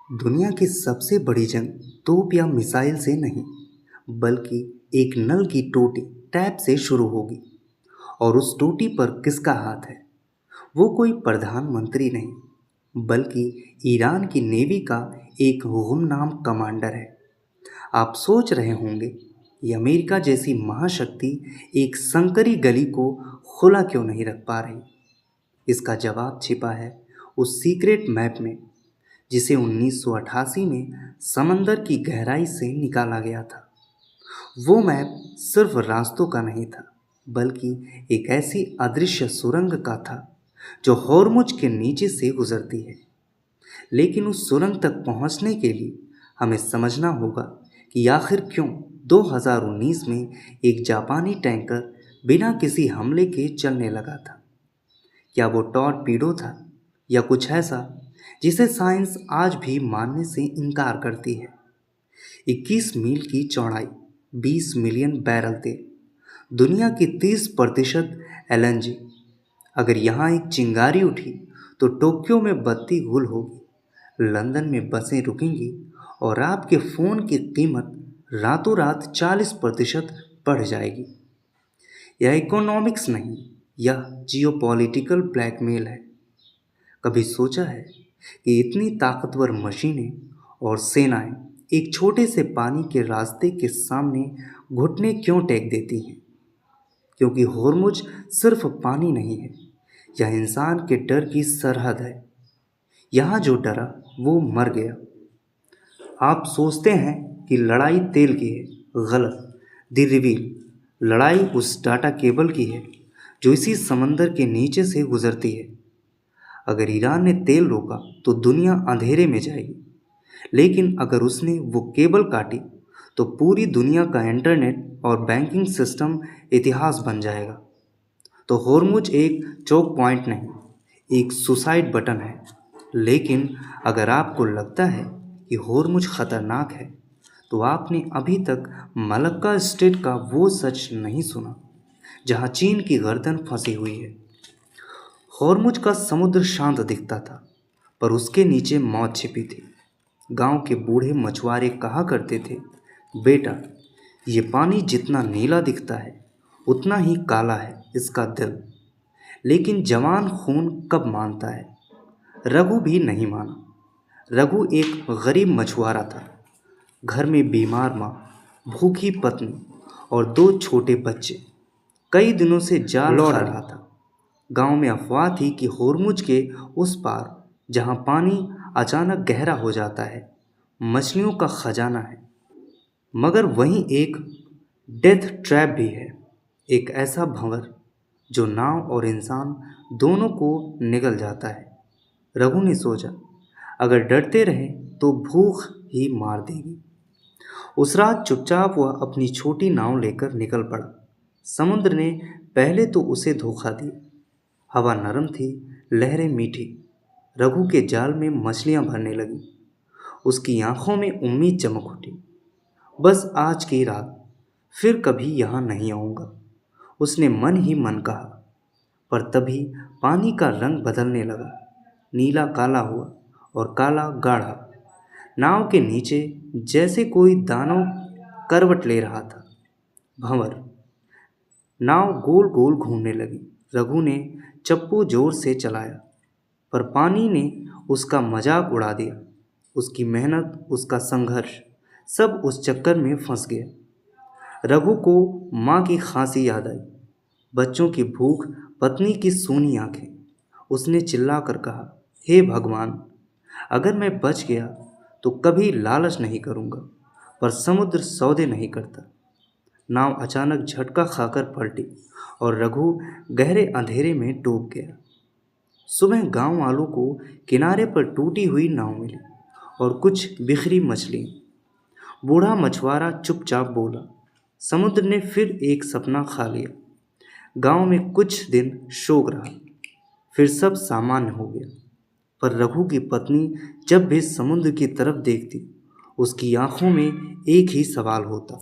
दुनिया की सबसे बड़ी जंग तोप या मिसाइल से नहीं, बल्कि एक नल की टोटी टैप से शुरू होगी। और उस टोटी पर किसका हाथ है? वो कोई प्रधानमंत्री नहीं, बल्कि ईरान की नेवी का एक गुमनाम कमांडर है। आप सोच रहे होंगे, ये अमेरिका जैसी महाशक्ति एक संकरी गली को खुला क्यों नहीं रख पा रही? इसका जवाब छिपा है उस सीक्रेट मैप में, जिसे 1988 में समंदर की गहराई से निकाला गया था। वो मैप सिर्फ रास्तों का नहीं था, बल्कि एक ऐसी अदृश्य सुरंग का था जो हॉर्मुज के नीचे से गुजरती है। लेकिन उस सुरंग तक पहुंचने के लिए हमें समझना होगा कि आखिर क्यों 2019 में एक जापानी टैंकर बिना किसी हमले के चलने लगा था। क्या वो टॉर्पीडो था, या कुछ ऐसा जिसे साइंस आज भी मानने से इनकार करती है? 21 मील की चौड़ाई, 20 मिलियन बैरल तेल, दुनिया की 30% एलएनजी। अगर यहाँ एक चिंगारी उठी तो टोक्यो में बत्ती गुल होगी, लंदन में बसें रुकेंगी और आपके फ़ोन की कीमत रातों रात 40% बढ़ जाएगी। यह इकोनॉमिक्स नहीं, यह जियोपॉलिटिकल ब्लैकमेल है। कभी सोचा है कि इतनी ताकतवर मशीनें और सेनाएं एक छोटे से पानी के रास्ते के सामने घुटने क्यों टेक देती हैं? क्योंकि होर्मुज सिर्फ पानी नहीं है, यह इंसान के डर की सरहद है। यहाँ जो डरा वो मर गया। आप सोचते हैं कि लड़ाई तेल की है, गलत। द रिवील लड़ाई उस डाटा केबल की है जो इसी समंदर के नीचे से गुजरती है। अगर ईरान ने तेल रोका तो दुनिया अंधेरे में जाएगी, लेकिन अगर उसने वो केबल काटी तो पूरी दुनिया का इंटरनेट और बैंकिंग सिस्टम इतिहास बन जाएगा। तो होर्मुज एक चोक पॉइंट नहीं, एक सुसाइड बटन है। लेकिन अगर आपको लगता है कि होर्मुज खतरनाक है, तो आपने अभी तक मलक्का स्ट्रेट का वो सच नहीं सुना, जहाँ चीन की गर्दन फंसी हुई है। होर्मुज का समुद्र शांत दिखता था, पर उसके नीचे मौत छिपी थी। गांव के बूढ़े मछुआरे कहा करते थे, बेटा, ये पानी जितना नीला दिखता है उतना ही काला है इसका दिल। लेकिन जवान खून कब मानता है? रघु भी नहीं माना। रघु एक गरीब मछुआरा था। घर में बीमार माँ, भूखी पत्नी और 2 छोटे बच्चे। कई दिनों से जाल लौट रहा था। गांव में अफवाह थी कि होर्मुज के उस पार, जहां पानी अचानक गहरा हो जाता है, मछलियों का खजाना है। मगर वहीं एक डेथ ट्रैप भी है, एक ऐसा भंवर जो नाव और इंसान दोनों को निगल जाता है। रघु ने सोचा, अगर डरते रहे तो भूख ही मार देगी। उस रात चुपचाप वह अपनी छोटी नाव लेकर निकल पड़ा। समुद्र ने पहले तो उसे धोखा दिया। हवा नरम थी, लहरें मीठी। रघु के जाल में मछलियां भरने लगी। उसकी आंखों में उम्मीद चमक उठी। बस आज की रात, फिर कभी यहाँ नहीं आऊँगा, उसने मन ही मन कहा। पर तभी पानी का रंग बदलने लगा। नीला काला हुआ और काला गाढ़ा। नाव के नीचे जैसे कोई दानव करवट ले रहा था। भंवर। नाव गोल गोल घूमने लगी। रघु ने चप्पू जोर से चलाया, पर पानी ने उसका मजाक उड़ा दिया। उसकी मेहनत, उसका संघर्ष, सब उस चक्कर में फंस गया। रघु को माँ की खांसी याद आई, बच्चों की भूख, पत्नी की सूनी आंखें। उसने चिल्लाकर कहा, हे भगवान, अगर मैं बच गया तो कभी लालच नहीं करूँगा, पर समुद्र सौदे नहीं करता। नाव अचानक झटका खाकर पलटी और रघु गहरे अंधेरे में डूब गया। सुबह गांव वालों को किनारे पर टूटी हुई नाव मिली और कुछ बिखरी मछलियाँ। बूढ़ा मछुआरा चुपचाप बोला, समुद्र ने फिर एक सपना खा लिया। गांव में कुछ दिन शोक रहा, फिर सब सामान्य हो गया। पर रघु की पत्नी जब भी समुद्र की तरफ देखती, उसकी आंखों में एक ही सवाल होता,